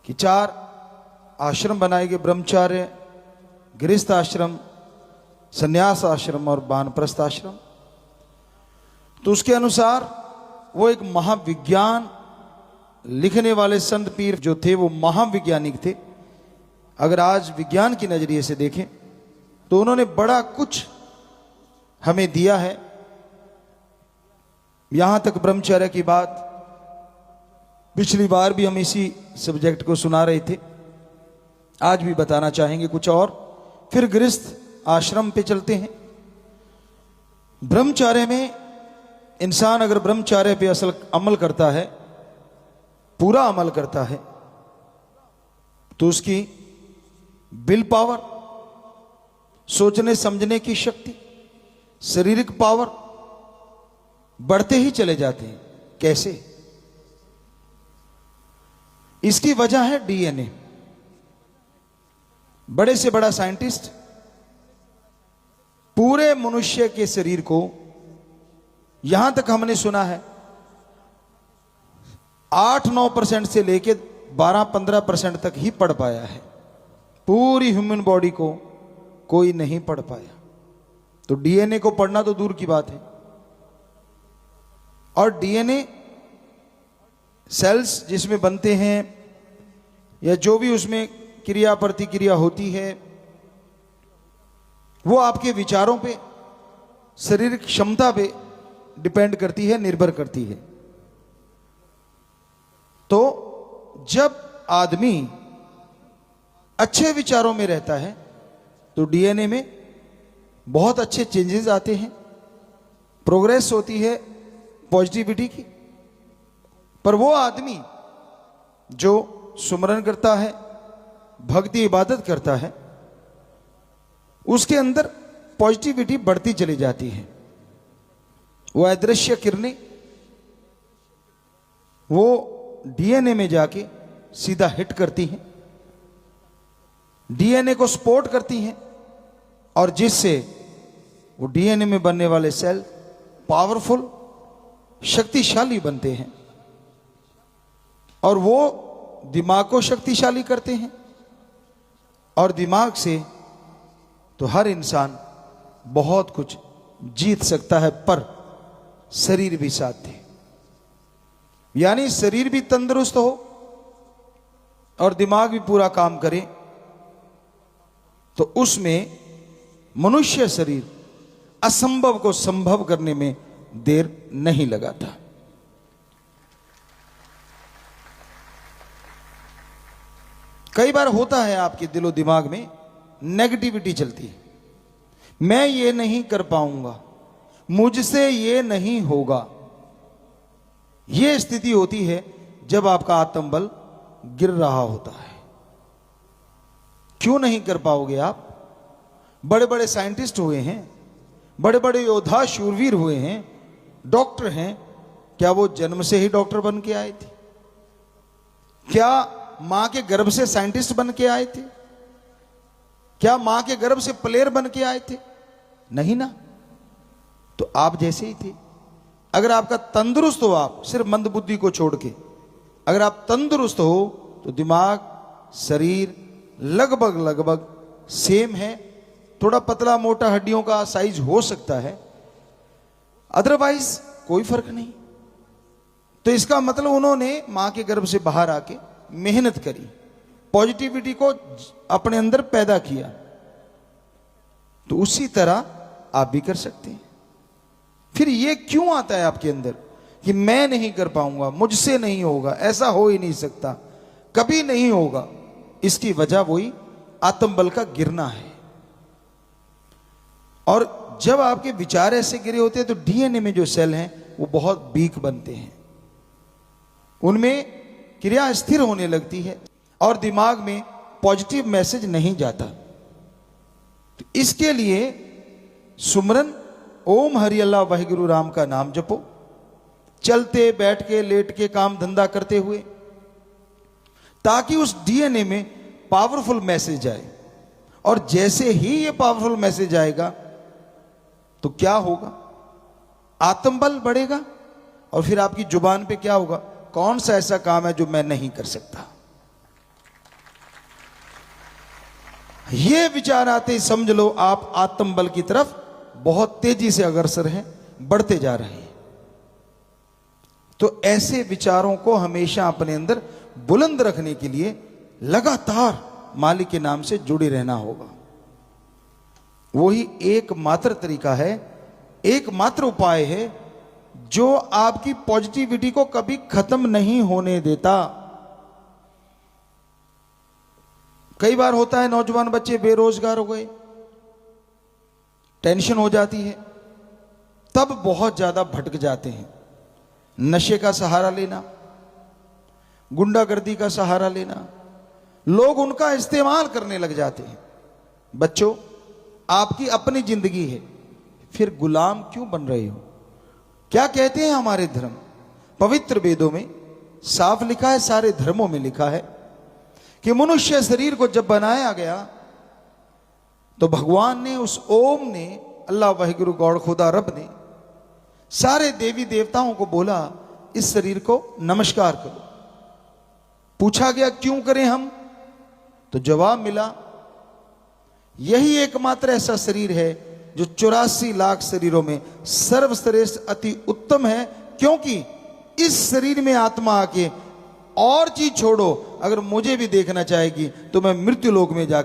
कि 4 आश्रम बनाए गए, ब्रह्मचार्य, गृहस्थ आश्रम, संन्यास आश्रम और वानप्रस्थ आश्रम। तो उसके अनुसार वो एक महाविज्ञान लिखने वाले संत पीर जो थे वो महाविज्ञानिक थे। अगर आज विज्ञान की नजरिए से देखें तो उन्होंने बड़ा कुछ हमें दिया है। यहां तक ब्रह्मचर्य की बात पिछली बार भी हम इसी सब्जेक्ट को सुना रहे थे, आज भी बताना चाहेंगे कुछ और। फिर गृहस्थ आश्रम पे चलते हैं। ब्रह्मचर्य में इंसान अगर ब्रह्मचर्य पे असल अमल करता है, पूरा अमल करता है, तो उसकी विल पावर, सोचने समझने की शक्ति, शारीरिक पावर बढ़ते ही चले जाते हैं। कैसे? इसकी वजह है डीएनए। बड़े से बड़ा साइंटिस्ट पूरे मनुष्य के शरीर को, यहां तक हमने सुना है 8-9% से लेकर 12-15% तक ही पढ़ पाया है। पूरी ह्यूमन बॉडी को कोई नहीं पढ़ पाया। तो डीएनए को पढ़ना तो दूर की बात है। और डीएनए सेल्स जिसमें बनते हैं या जो भी उसमें क्रिया प्रतिक्रिया होती है, वो आपके विचारों पे, शारीरिक क्षमता पे डिपेंड करती है, निर्भर करती है। तो जब आदमी अच्छे विचारों में रहता है तो डीएनए में बहुत अच्छे चेंजेस आते हैं, प्रोग्रेस होती है पॉजिटिविटी की। पर वो आदमी जो सुमरन करता है, भक्ति इबादत करता है, उसके अंदर पॉजिटिविटी बढ़ती चली जाती है। वो अदृश्य किरणें वो डीएनए में जाके सीधा हिट करती हैं, डीएनए को सपोर्ट करती हैं, और जिससे वो डीएनए में बनने वाले सेल पावरफुल, शक्तिशाली बनते हैं। और वो दिमाग को शक्तिशाली करते हैं। और दिमाग से तो हर इंसान बहुत कुछ जीत सकता है, पर शरीर भी साथ दे। यानी शरीर भी तंदुरुस्त हो और दिमाग भी पूरा काम करे, तो उसमें मनुष्य शरीर असंभव को संभव करने में देर नहीं लगाता। कई बार होता है आपके दिलो दिमाग में नेगेटिविटी चलती है, मैं ये नहीं कर पाऊंगा, मुझसे ये नहीं होगा। यह स्थिति होती है जब आपका आत्मबल गिर रहा होता है। क्यों नहीं कर पाओगे आप? बड़े बड़े साइंटिस्ट हुए हैं, बड़े बड़े योद्धा शूरवीर हुए हैं, डॉक्टर हैं। क्या वो जन्म से ही डॉक्टर बन के आए थे? क्या मां के गर्भ से साइंटिस्ट बन के आए थे? क्या मां के गर्भ से प्लेयर बन के आए थे? नहीं ना। तो आप जैसे ही थे। अगर आपका तंदुरुस्त हो, आप सिर्फ मंदबुद्धि को छोड़ के अगर आप तंदुरुस्त हो, तो दिमाग, शरीर लगभग सेम है। थोड़ा पतला मोटा हड्डियों का साइज हो सकता है, अदरवाइज कोई फर्क नहीं। तो इसका मतलब उन्होंने मां के गर्भ से बाहर आके मेहनत करी, पॉजिटिविटी को अपने अंदर पैदा किया। तो उसी तरह आप भी कर सकते हैं। फिर ये क्यों आता है आपके अंदर कि मैं नहीं कर पाऊंगा, मुझसे नहीं होगा, ऐसा हो ही नहीं सकता, कभी नहीं होगा? इसकी वजह वही आत्मबल का गिरना है। और जब आपके विचार ऐसे गिरे होते हैं तो डीएनए में जो सेल हैं वो बहुत वीक बनते हैं, उनमें क्रिया स्थिर होने लगती है और दिमाग में पॉजिटिव मैसेज नहीं जाता। तो इसके लिए सुमरन ओम हरि अल्लाह वाहिगुरु राम का नाम जपो, चलते बैठ के लेट के काम धंधा करते हुए, ताकि उस डीएनए में पावरफुल मैसेज आए। और जैसे ही ये पावरफुल मैसेज आएगा तो क्या होगा? आत्मबल बढ़ेगा। और फिर आपकी जुबान पे क्या होगा? कौन सा ऐसा काम है जो मैं नहीं कर सकता? ये विचार आते ही समझ लो आप आत्मबल की तरफ बहुत तेजी से अग्रसर हैं, बढ़ते जा रहे हैं। तो ऐसे विचारों को हमेशा अपने अंदर बुलंद रखने के लिए लगातार मालिक के नाम से जुड़े रहना होगा। वही एकमात्र तरीका है, एकमात्र उपाय है जो आपकी पॉजिटिविटी को कभी खत्म नहीं होने देता। कई बार होता है नौजवान बच्चे बेरोजगार हो गए, टेंशन हो जाती है, तब बहुत ज्यादा भटक जाते हैं। नशे का सहारा लेना, गुंडागर्दी का सहारा लेना, लोग उनका इस्तेमाल करने लग जाते हैं। बच्चों, आपकी अपनी जिंदगी है, फिर गुलाम क्यों बन रहे हो? क्या कहते हैं हमारे धर्म? पवित्र वेदों में साफ लिखा है, सारे धर्मों में लिखा है कि मनुष्य शरीर को जब बनाया गया तो भगवान ने, उस ओम ने, अल्लाह वाहिगुरु गॉड खुदा रब ने सारे देवी देवताओं को बोला इस शरीर को नमस्कार करो। पूछा गया क्यों करें हम? तो जवाब मिला यही एकमात्र ऐसा शरीर है जो 84 लाख शरीरों में सर्वश्रेष्ठ अति उत्तम है, क्योंकि इस शरीर में आत्मा आके और चीज छोड़ो, अगर मुझे भी देखना चाहेगी तो मैं मृत्यु लोक में जाकर